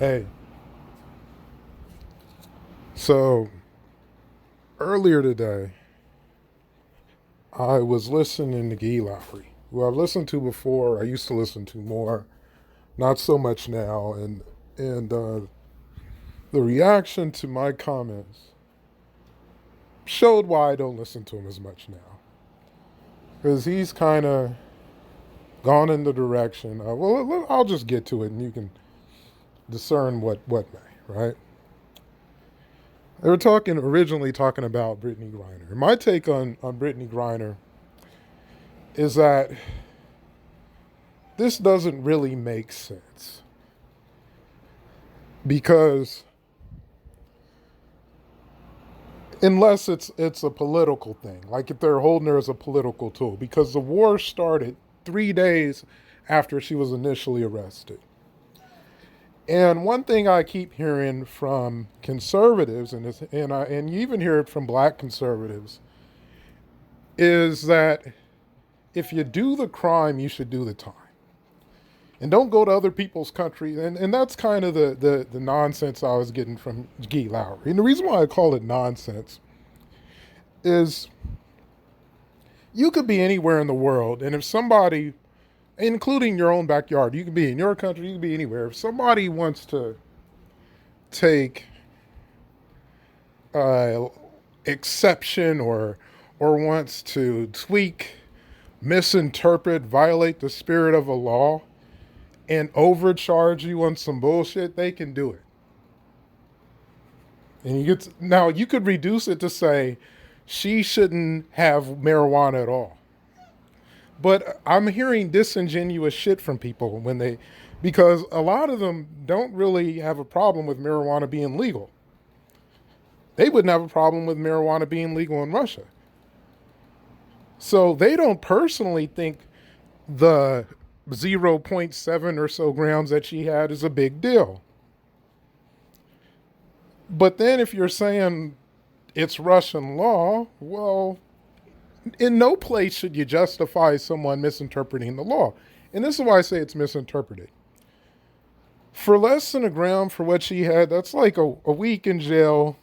Hey, so earlier today, I was listening to Guy Lowry, who I've listened to before. I used to listen to more, not so much now. And the reaction to my comments showed why I don't listen to him as much now, because he's kind of gone in the direction of, well, I'll just get to it, and you can discern what may, right? They were originally talking about Brittney Griner. My take on Brittney Griner is that this doesn't really make sense because unless it's a political thing, like if they're holding her as a political tool, because the war started 3 days after she was initially arrested. And one thing I keep hearing from conservatives, and you even hear it from black conservatives, is that if you do the crime, you should do the time. And don't go to other people's country. And that's kind of the nonsense I was getting from Guy Lowry. And the reason why I call it nonsense is you could be anywhere in the world, and if somebody, including your own backyard, you could be in your country, you could be anywhere. If somebody wants to take uh, exception or wants to tweak, misinterpret, violate the spirit of a law, and overcharge you on some bullshit, they can do it. And now you could reduce it to say she shouldn't have marijuana at all. But I'm hearing disingenuous shit from people because a lot of them don't really have a problem with marijuana being legal. They wouldn't have a problem with marijuana being legal in Russia. So they don't personally think the zero point 0.7 or so grams that she had is a big deal. But then if you're saying it's Russian law, well, in no place should you justify someone misinterpreting the law. And this is why I say it's misinterpreted. For less than a gram for what she had, that's like a week in jail,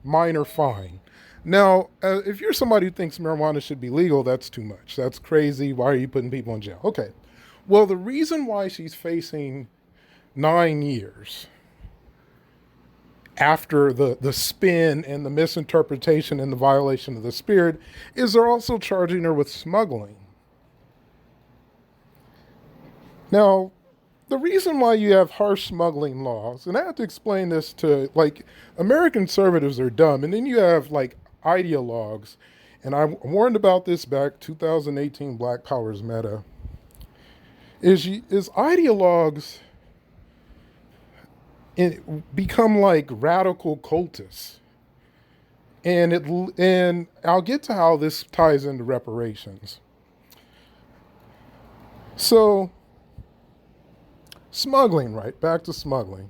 minor fine. Now, if you're somebody who thinks marijuana should be legal, that's too much. That's crazy. Why are you putting people in jail? Okay. Well, the reason why she's facing 9 years after the spin and the misinterpretation and the violation of the spirit is they're also charging her with smuggling. Now, the reason why you have harsh smuggling laws, and I have to explain this to, like, American conservatives are dumb, and then you have, like, ideologues, and I warned about this back 2018 Black Powers Meta, is ideologues become like radical cultists. And I'll get to how this ties into reparations. So, smuggling, right? Back to smuggling.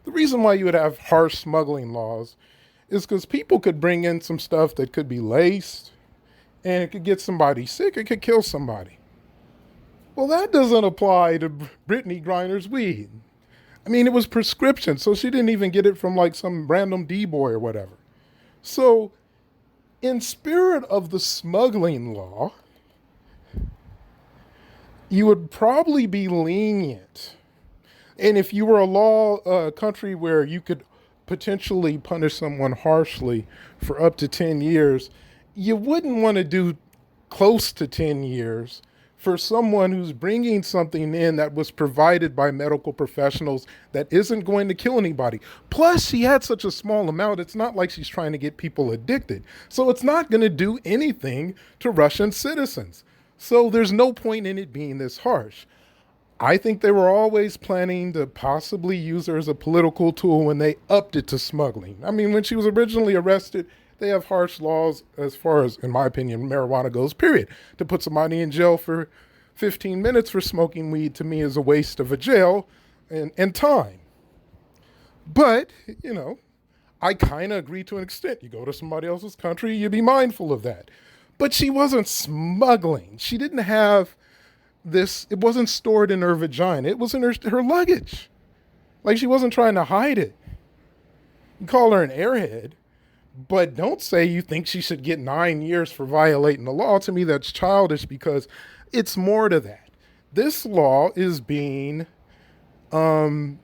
The reason why you would have harsh smuggling laws is because people could bring in some stuff that could be laced, and it could get somebody sick, it could kill somebody. Well, that doesn't apply to Brittney Griner's weed. I mean, it was prescription, so she didn't even get it from like some random D-boy or whatever. So, in spirit of the smuggling law, you would probably be lenient. And if you were a country where you could potentially punish someone harshly for up to 10 years, you wouldn't want to do close to 10 years for someone who's bringing something in that was provided by medical professionals that isn't going to kill anybody. Plus, she had such a small amount, it's not like she's trying to get people addicted. So it's not going to do anything to Russian citizens. So there's no point in it being this harsh. I think they were always planning to possibly use her as a political tool when they upped it to smuggling. I mean, when she was originally arrested, they have harsh laws as far as, in my opinion, marijuana goes, period. To put somebody in jail for 15 minutes for smoking weed, to me, is a waste of a jail and time. But, I kind of agree to an extent. You go to somebody else's country, you be mindful of that. But she wasn't smuggling. She didn't have this, it wasn't stored in her vagina. It was in her luggage. Like she wasn't trying to hide it. You call her an airhead, but don't say you think she should get 9 years for violating the law. To me, that's childish because it's more to that. This law is being politicized.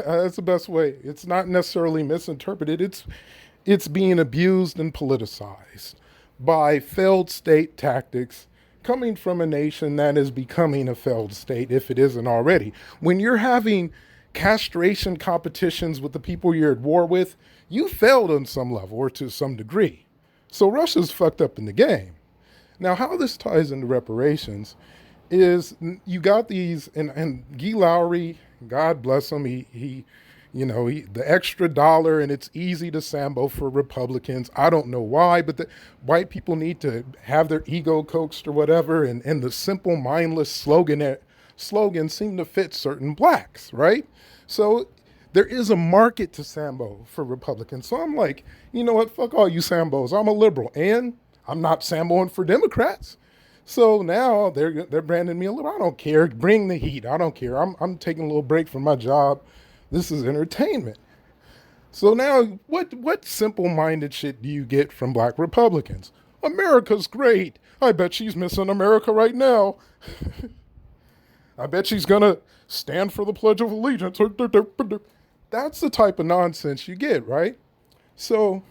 That's the best way. It's not necessarily misinterpreted. It's being abused and politicized by failed state tactics coming from a nation that is becoming a failed state if it isn't already. When you're having castration competitions with the people you're at war with, you failed on some level or to some degree. So Russia's fucked up in the game. Now, how this ties into reparations is you got these, and Guy Lowry, God bless him, he the extra dollar, and it's easy to sambo for Republicans. I don't know why, but the white people need to have their ego coaxed or whatever, and the simple, mindless slogans seem to fit certain blacks, right? So there is a market to sambo for Republicans. So I'm like, you know what? Fuck all you sambos. I'm a liberal, and I'm not samboing for Democrats. So now they're branding me a liberal. I don't care. Bring the heat. I don't care. I'm taking a little break from my job. This is entertainment. So now what simple-minded shit do you get from black Republicans? America's great. I bet she's missing America right now. I bet she's going to stand for the Pledge of Allegiance. That's the type of nonsense you get, right? So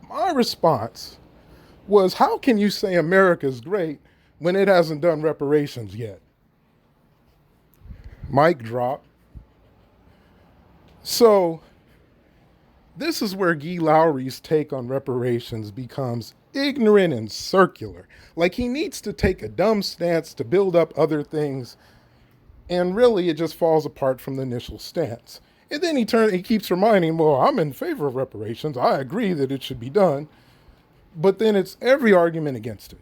my response was, how can you say America's great when it hasn't done reparations yet? Mic drop. So this is where Guy Lowry's take on reparations becomes ignorant and circular. Like he needs to take a dumb stance to build up other things, and really it just falls apart from the initial stance. And then he keeps reminding, well, I'm in favor of reparations. I agree that it should be done. But then it's every argument against it.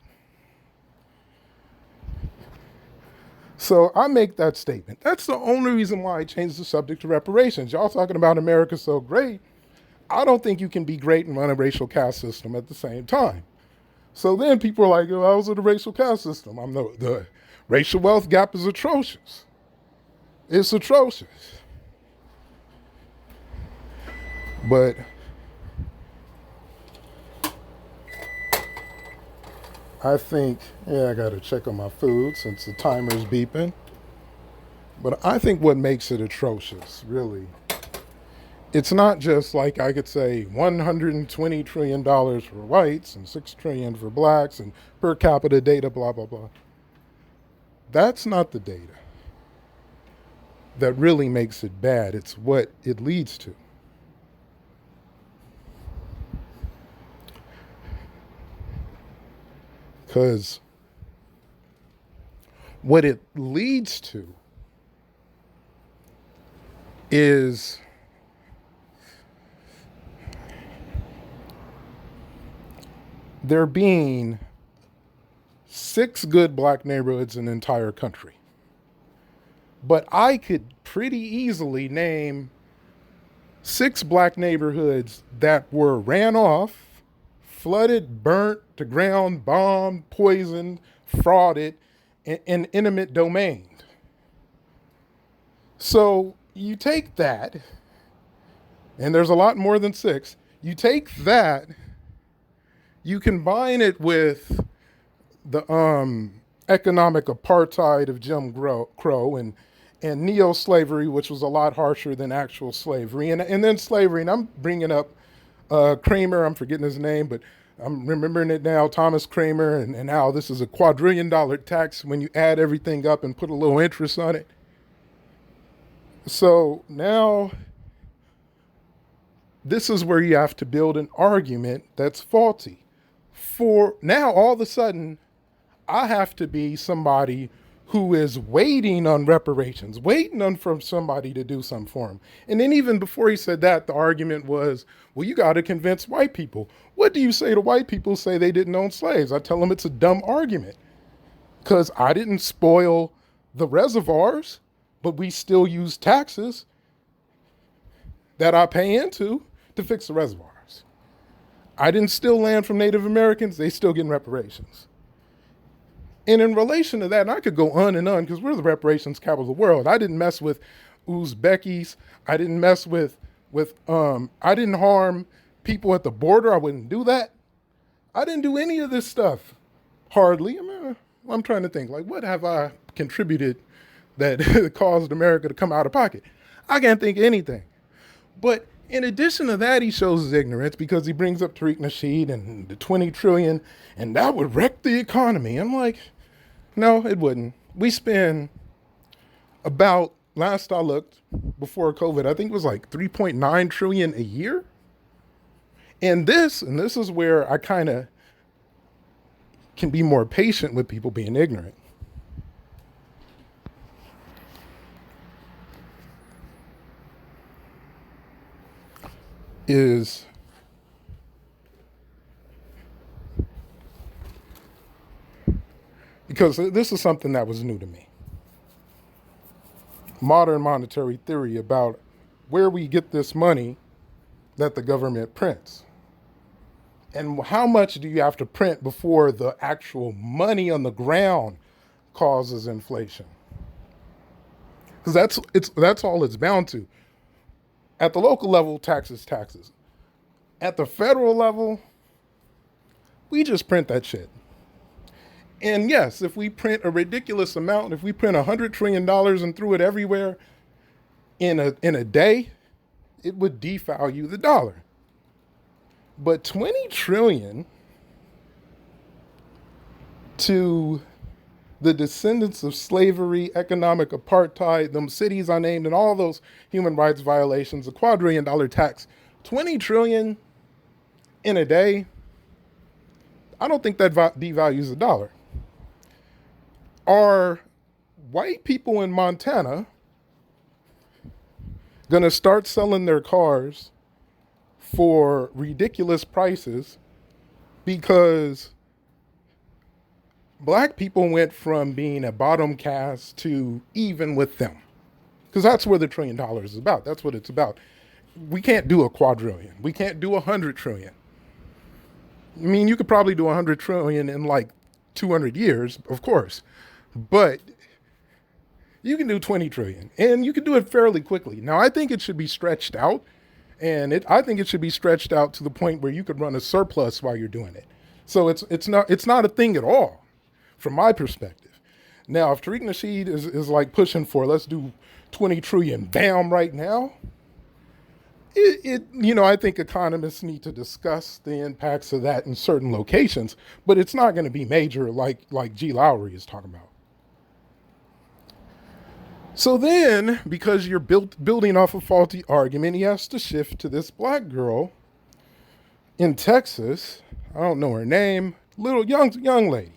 So I make that statement. That's the only reason why I changed the subject to reparations. Y'all talking about America's so great. I don't think you can be great and run a racial caste system at the same time. So then people are like, oh, I was in a racial caste system. The racial wealth gap is atrocious. It's atrocious. But I think, I got to check on my food since the timer's beeping. But I think what makes it atrocious, really, it's not just like I could say $120 trillion for whites and $6 trillion for blacks and per capita data, blah, blah, blah. That's not the data that really makes it bad. It's what it leads to. Because what it leads to is there being 6 good black neighborhoods in the entire country. But I could pretty easily name 6 black neighborhoods that were ran off, flooded, burnt to ground, bombed, poisoned, frauded, and intimate domained. So you take that, and there's a lot more than 6. You take that, you combine it with the economic apartheid of Jim Crow and neo-slavery, which was a lot harsher than actual slavery, and then slavery. And I'm bringing up Kramer, I'm forgetting his name, but I'm remembering it now, Thomas Kramer, and how this is a quadrillion-dollar tax when you add everything up and put a little interest on it. So now this is where you have to build an argument that's faulty. For now, all of a sudden, I have to be somebody who is waiting on reparations, waiting on from somebody to do something for him. And then even before he said that, the argument was, well, you got to convince white people. What do you say to white people who say they didn't own slaves? I tell them it's a dumb argument because I didn't spoil the reservoirs, but we still use taxes that I pay into to fix the reservoirs. I didn't steal land from Native Americans. They still getting reparations. And in relation to that, and I could go on and on because we're the reparations capital of the world. I didn't mess with Uzbekis. I didn't mess with I didn't harm people at the border. I wouldn't do that. I didn't do any of this stuff. Hardly. I'm trying to think, like, what have I contributed that caused America to come out of pocket? I can't think of anything. But in addition to that, he shows his ignorance because he brings up Tariq Nasheed and the 20 trillion, and that would wreck the economy. I'm like, no, it wouldn't. We spend about, last I looked, before COVID, I think it was like 3.9 trillion a year. And this is where I kind of can be more patient with people being ignorant. Is because this is something that was new to me. Modern monetary theory about where we get this money that the government prints. And how much do you have to print before the actual money on the ground causes inflation? Because that's all it's bound to. At the local level, taxes. At the federal level, we just print that shit. And yes, if we print a ridiculous amount, if we print $100 trillion and threw it everywhere in a day, it would devalue the dollar. But 20 trillion to the descendants of slavery, economic apartheid, them cities I named, and all those human rights violations, a $250 tax, 20 trillion in a day, I don't think that devalues the dollar. Are white people in Montana going to start selling their cars for ridiculous prices because black people went from being a bottom caste to even with them? Because that's where the $1 trillion is about. That's what it's about. We can't do a quadrillion. We can't do 100 trillion. I mean, you could probably do 100 trillion in like 200 years, of course. But you can do 20 trillion, and you can do it fairly quickly. Now, I think it should be stretched out, and I think it should be stretched out to the point where you could run a surplus while you're doing it. So it's not a thing at all, from my perspective. Now, if Tariq Nasheed is like pushing for, let's do 20 trillion, bam, right now, I think economists need to discuss the impacts of that in certain locations, but it's not going to be major like G. Lowry is talking about. So then, because you're building off a faulty argument, he has to shift to this black girl in Texas. I don't know her name, little young lady.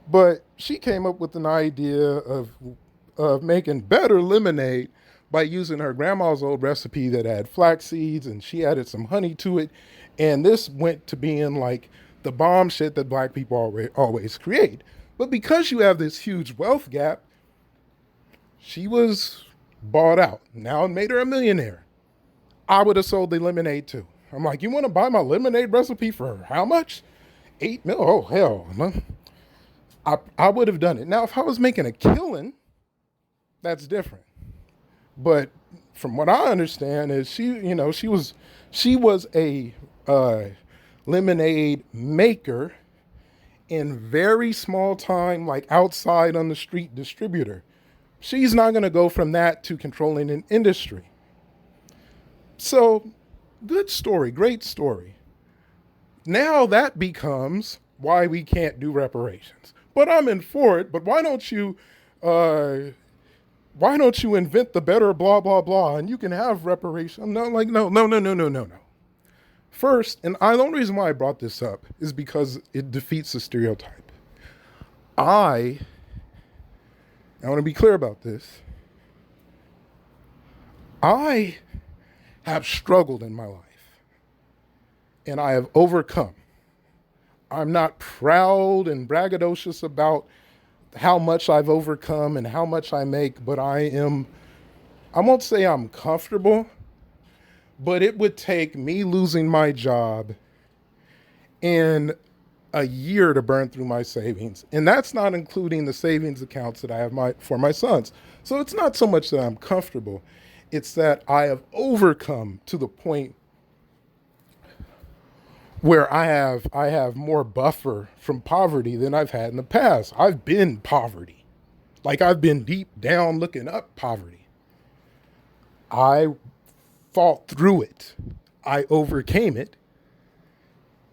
But she came up with an idea of making better lemonade by using her grandma's old recipe that had flax seeds, and she added some honey to it. And this went to being like the bomb shit that black people always create. But because you have this huge wealth gap, she was bought out. Now it made her a millionaire. I would have sold the lemonade too. I'm like, you want to buy my lemonade recipe for how much? 8 mil? Oh, hell. I would have done it. Now, if I was making a killing, that's different. But from what I understand is she was a lemonade maker in very small time, like outside on the street distributor. She's not going to go from that to controlling an industry. So, good story, great story. Now that becomes why we can't do reparations. But I'm in for it. But why don't you invent the better blah, blah, blah, and you can have reparations? No. First, and the only reason why I brought this up is because it defeats the stereotype. I want to be clear about this. I have struggled in my life, and I have overcome. I'm not proud and braggadocious about how much I've overcome and how much I make, but I won't say I'm comfortable, but it would take me losing my job and a year to burn through my savings. And that's not including the savings accounts that I have for my sons. So it's not so much that I'm comfortable. It's that I have overcome to the point where I have more buffer from poverty than I've had in the past. I've been poverty. Like I've been deep down looking up poverty. I fought through it. I overcame it.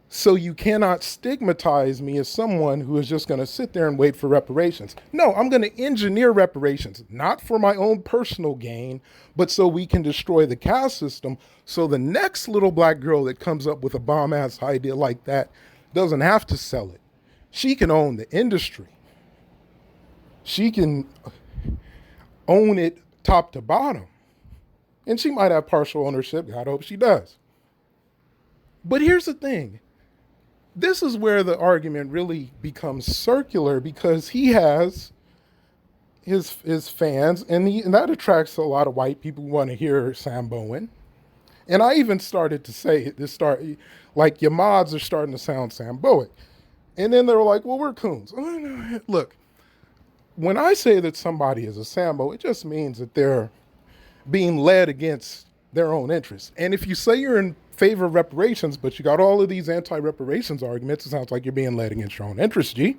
So you cannot stigmatize me as someone who is just going to sit there and wait for reparations. No, I'm going to engineer reparations, not for my own personal gain, but so we can destroy the caste system. So the next little black girl that comes up with a bomb ass idea like that doesn't have to sell it. She can own the industry. She can own it top to bottom. And she might have partial ownership. God hope she does. But here's the thing. This is where the argument really becomes circular, because he has his fans, and that attracts a lot of white people who want to hear Samboing. And I even started to say like your mods are starting to sound Samboic. And then they were like, well, we're coons. Look, when I say that somebody is a Sambo, it just means that they're being led against their own interests. And if you say you're in favor of reparations, but you got all of these anti-reparations arguments, it sounds like you're being led against your own interests, G.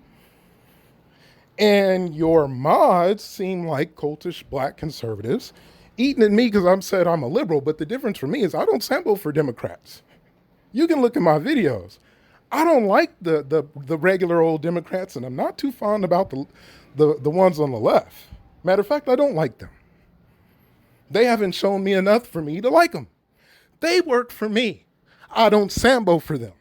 And your mods seem like cultish black conservatives eating at me because I'm a liberal, but the difference for me is I don't sample for Democrats. You can look at my videos. I don't like the regular old Democrats, and I'm not too fond about the ones on the left. Matter of fact, I don't like them. They haven't shown me enough for me to like them. They work for me. I don't sambo for them.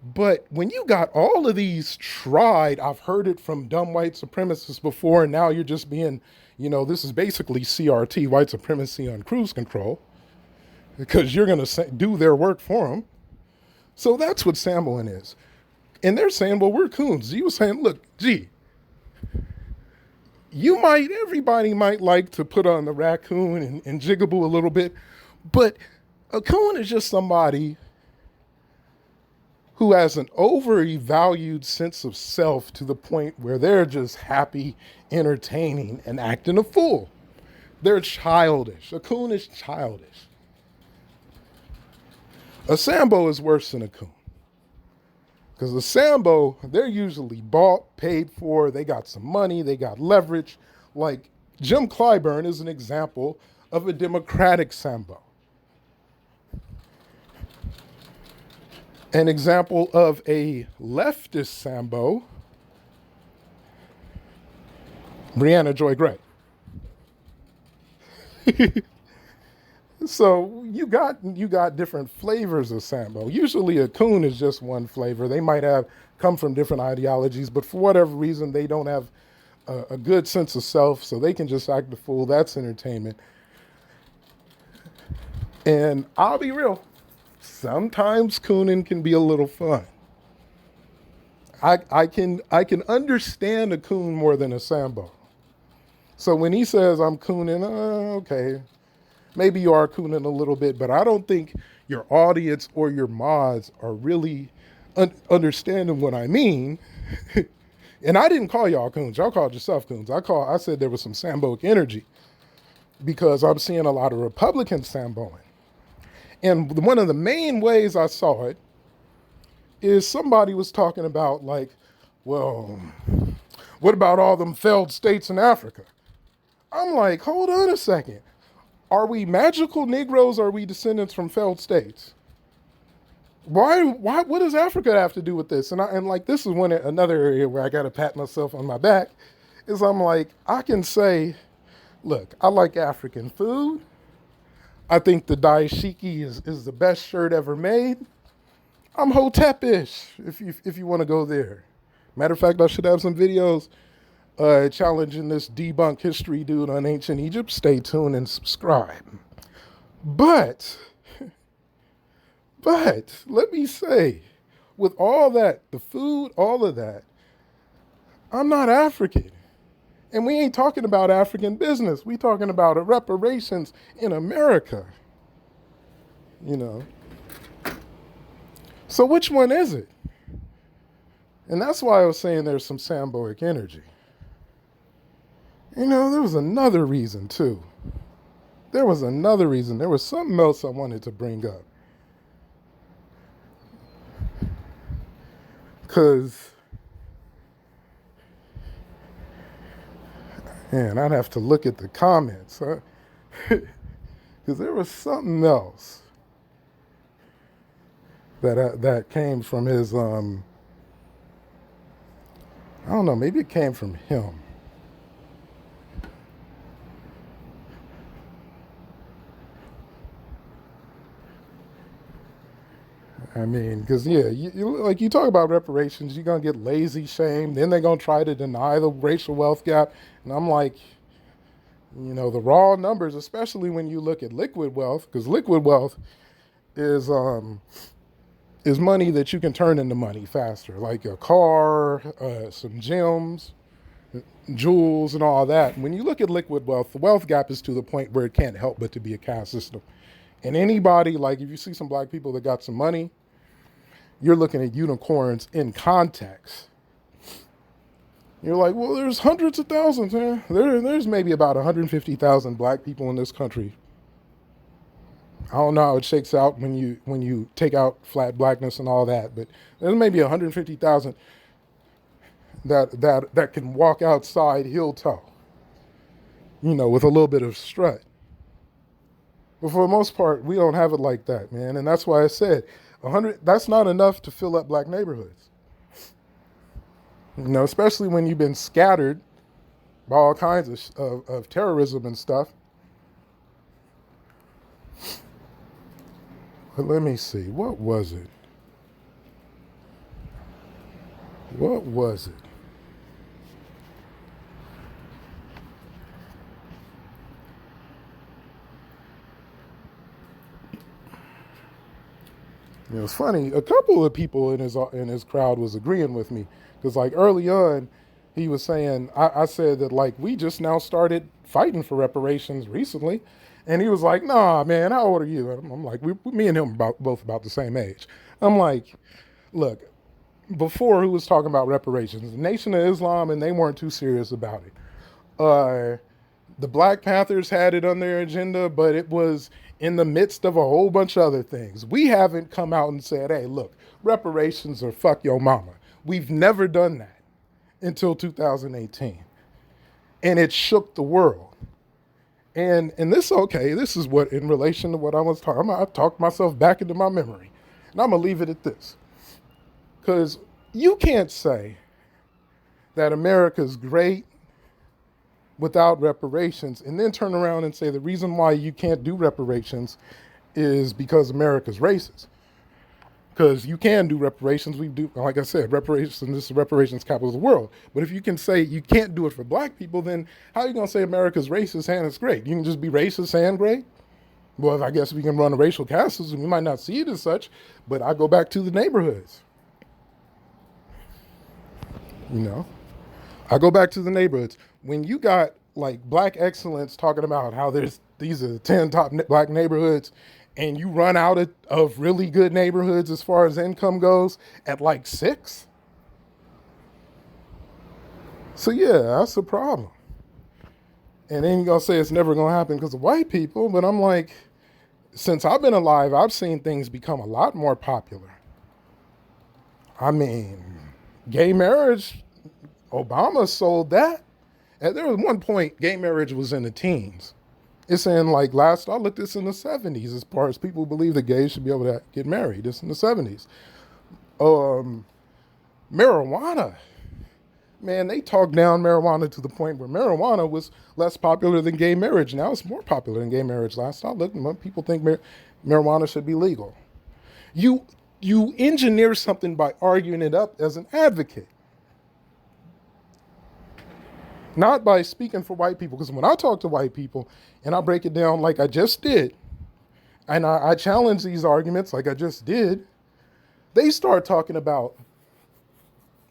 But when you got all of these tried, I've heard it from dumb white supremacists before, and now you're just being, this is basically CRT, white supremacy on cruise control, because you're going to do their work for them. So that's what samboing is. And they're saying, well, we're coons. You were saying, look, gee, everybody might like to put on the raccoon and jigaboo a little bit, but a coon is just somebody who has an overvalued sense of self to the point where they're just happy, entertaining, and acting a fool. They're childish. A coon is childish. A Sambo is worse than a coon. Because a Sambo, they're usually bought, paid for, they got some money, they got leverage. Like Jim Clyburn is an example of a democratic Sambo. An example of a leftist Sambo, Brianna Joy Gray. So you got different flavors of Sambo. Usually a coon is just one flavor. They might have come from different ideologies, but for whatever reason, they don't have a good sense of self, so they can just act the fool. That's entertainment. And I'll be real. Sometimes cooning can be a little fun. I can understand a coon more than a Sambo. So when he says I'm cooning, okay, maybe you are cooning a little bit, but I don't think your audience or your mods are really understanding what I mean. And I didn't call y'all coons. Y'all called yourself coons. I said there was some Samboic energy because I'm seeing a lot of Republican Samboing. And one of the main ways I saw it is somebody was talking about like, well, what about all them failed states in Africa? I'm like, hold on a second. Are we magical Negroes or are we descendants from failed states? Why, what does Africa have to do with this? And like, this is another area where I got to pat myself on my back is I'm like, I can say, look, I like African food. I think the daishiki is the best shirt ever made. I'm Hotep-ish, if you want to go there. Matter of fact, I should have some videos challenging this debunk history dude on ancient Egypt. Stay tuned and subscribe. But let me say, with all that, the food, all of that, I'm not African. And we ain't talking about African business. We talking about reparations in America. So which one is it? And that's why I was saying there's some Samboic energy. You know, there was another reason too. There was another reason. There was something else I wanted to bring up. Because, man, I'd have to look at the comments. Because there was something else that came from his, I don't know, maybe it came from him. I mean, because, yeah, like you talk about reparations, you're going to get lazy shamed. Then they're going to try to deny the racial wealth gap. And I'm like, you know, the raw numbers, especially when you look at liquid wealth, because liquid wealth is money that you can turn into money faster, like a car, some gems, jewels, and all that. When you look at liquid wealth, the wealth gap is to the point where it can't help but to be a caste system. And anybody, like if you see some black people that got some money, you're looking at unicorns in context. You're like, well, there's hundreds of thousands, man. There's maybe about 150,000 black people in this country. I don't know how it shakes out when you take out flat blackness and all that, but there's maybe 150,000 that can walk outside heel toe, you know, with a little bit of strut. But for the most part, we don't have it like that, man. And that's why I said 100, that's not enough to fill up black neighborhoods. You know, especially when you've been scattered by all kinds of terrorism and stuff. But let me see, what was it? What was it? It was funny. A couple of people in his crowd was agreeing with me because, like, early on, he was saying I said that like we just now started fighting for reparations recently, and he was like, "Nah, man, how old are you?" And I'm like, me and him both about the same age." I'm like, "Look, before who was talking about reparations? The Nation of Islam, and they weren't too serious about it. The Black Panthers had it on their agenda, but it was in the midst of a whole bunch of other things. We haven't come out and said, hey, look, reparations or fuck your mama. We've never done that until 2018. And it shook the world. And this, okay, this is what, in relation to what I was talking about, I talked myself back into my memory. And I'm going to leave it at this. Because you can't say that America's great without reparations and then turn around and say the reason why you can't do reparations is because America's racist. Because you can do reparations. We do, like I said, reparations, this is the reparations capital of the world. But if you can say you can't do it for black people, then how are you going to say America's racist and it's great? You can just be racist and great? Well, I guess we can run a racial caste system. We might not see it as such, but I go back to the neighborhoods. You know? I go back to the neighborhoods. When you got like black excellence talking about how these are the 10 top black neighborhoods, and you run out of really good neighborhoods as far as income goes at like 6. So yeah, that's a problem. And then you're gonna say it's never gonna happen because of white people, but I'm like, since I've been alive, I've seen things become a lot more popular. I mean, gay marriage, Obama sold that. And there was one point, gay marriage was in the teens. It's in like last, I looked this in the 70s as far as people believe that gays should be able to get married. It's in the 70s. Marijuana. Man, they talked down marijuana to the point where marijuana was less popular than gay marriage. Now it's more popular than gay marriage. Last I looked, people think marijuana should be legal. You engineer something by arguing it up as an advocate. Not by speaking for white people, because when I talk to white people and I break it down like I just did, and I challenge these arguments like I just did, they start talking about,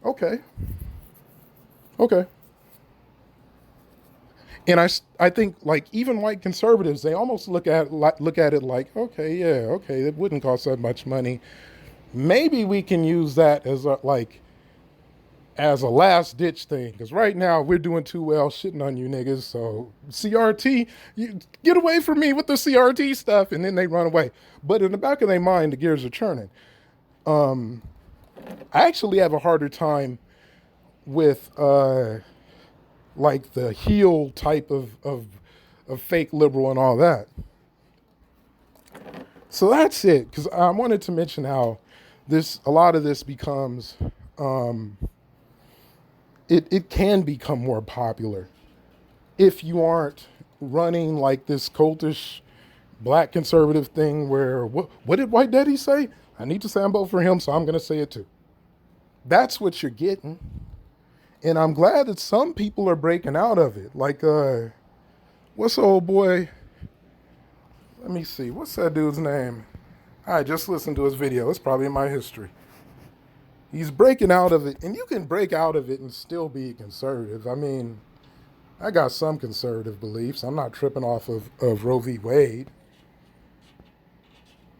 okay. And I think like even white conservatives, they almost look at it like, okay, it wouldn't cost that much money. Maybe we can use that as like as a last ditch thing. Because right now we're doing too well shitting on you niggas. So CRT, you get away from me with the CRT stuff. And then they run away. But in the back of their mind, the gears are churning. I actually have a harder time with like the heel type of fake liberal and all that. So that's it. Because I wanted to mention how a lot of this becomes, it can become more popular if you aren't running like this cultish black conservative thing where, what did White Daddy say? I need to sambo for him, so I'm going to say it too. That's what you're getting. And I'm glad that some people are breaking out of it. Like, what's the old boy? Let me see. What's that dude's name? I just listened to his video. It's probably in my history. He's breaking out of it. And you can break out of it and still be conservative. I mean, I got some conservative beliefs. I'm not tripping off of Roe v. Wade.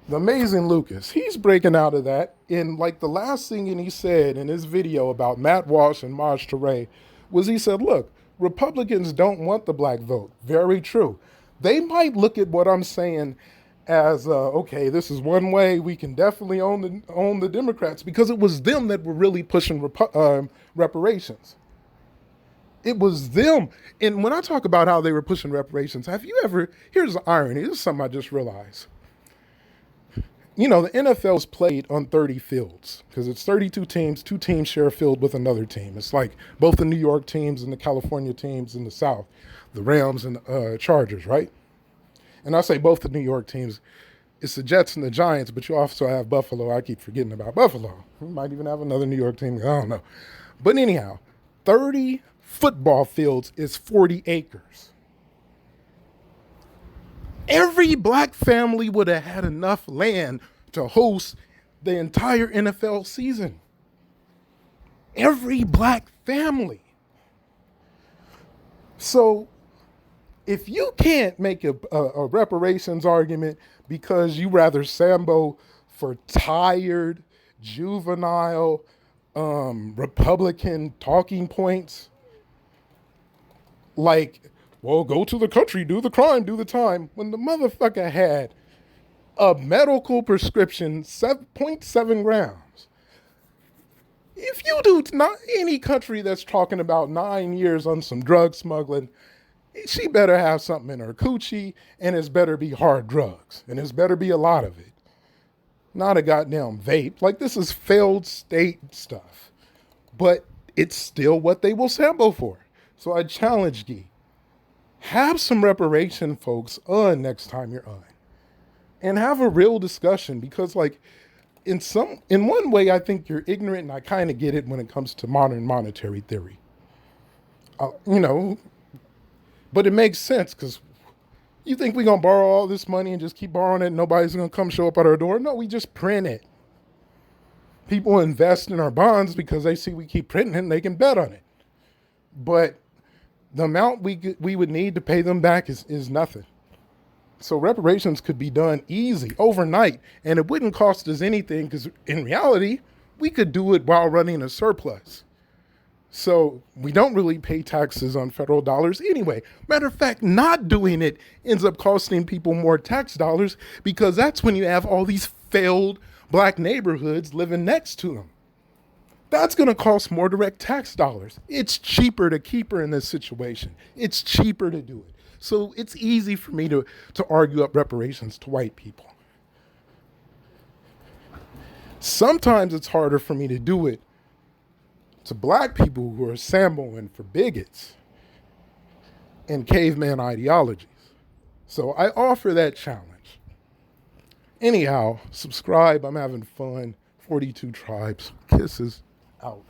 The Amazing Lucas, he's breaking out of that. And like the last thing he said in his video about Matt Walsh and Maj Touré was he said, look, Republicans don't want the black vote. Very true. They might look at what I'm saying as, okay, this is one way we can definitely own the Democrats, because it was them that were really pushing reparations. It was them. And when I talk about how they were pushing reparations, here's the irony. This is something I just realized. You know, the NFL is played on 30 fields because it's 32 teams. 2 teams share a field with another team. It's like both the New York teams and the California teams in the South, the Rams and the Chargers, right? And I say both the New York teams. It's the Jets and the Giants, but you also have Buffalo. I keep forgetting about Buffalo. We might even have another New York team. I don't know. But anyhow, 30 football fields is 40 acres. Every black family would have had enough land to host the entire NFL season. Every black family. So if you can't make a reparations argument because you rather sambo for tired, juvenile, Republican talking points, like, well, go to the country, do the crime, do the time, when the motherfucker had a medical prescription, 7.7 grams. If you do not any country that's talking about 9 years on some drug smuggling, she better have something in her coochie, and it's better be hard drugs, and it's better be a lot of it. Not a goddamn vape. Like, this is failed state stuff. But it's still what they will sample for. So I challenge ye. Have some reparation folks on next time you're on. And have a real discussion, because like in one way, I think you're ignorant, and I kind of get it when it comes to modern monetary theory. But it makes sense, because you think we're going to borrow all this money and just keep borrowing it and nobody's going to come show up at our door? No, we just print it. People invest in our bonds because they see we keep printing it and they can bet on it. But the amount we would need to pay them back is nothing. So reparations could be done easy, overnight, and it wouldn't cost us anything, because in reality, we could do it while running a surplus. So we don't really pay taxes on federal dollars anyway. Matter of fact, not doing it ends up costing people more tax dollars, because that's when you have all these failed black neighborhoods living next to them. That's going to cost more direct tax dollars. It's cheaper to keep her in this situation. It's cheaper to do it. So it's easy for me to argue up reparations to white people. Sometimes it's harder for me to do it to black people who are samboing for bigots and caveman ideologies. So I offer that challenge. Anyhow, subscribe. I'm having fun. 42 tribes. Kisses out.